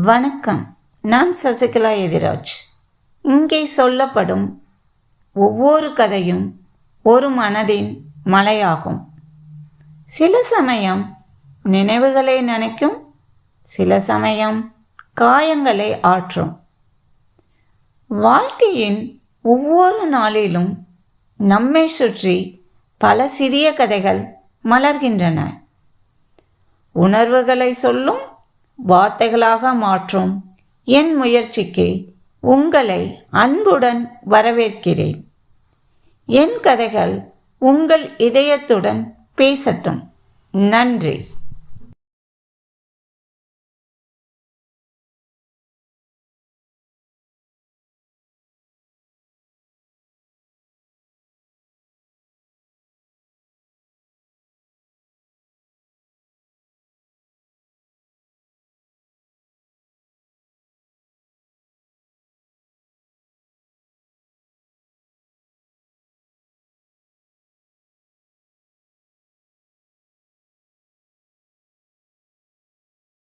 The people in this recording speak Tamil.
வணக்கம். நான் சசிகலா எதிராஜ். இங்கே சொல்லப்படும் ஒவ்வொரு கதையும் ஒரு மனதின் மலையாகும். சில சமயம் நினைவுகளை நனைக்கும், சில சமயம் காயங்களை ஆற்றும். வாழ்க்கையின் ஒவ்வொரு நாளிலும் நம்மை சுற்றி பல சிறிய கதைகள் மலர்கின்றன. உணர்வுகளை சொல்லும், வார்த்தைகளாக மாற்றும் என் முயற்சிக்கு உங்களை அன்புடன் வரவேற்கிறேன். என் கதைகள் உங்கள் இதயத்துடன் பேசட்டும். நன்றி.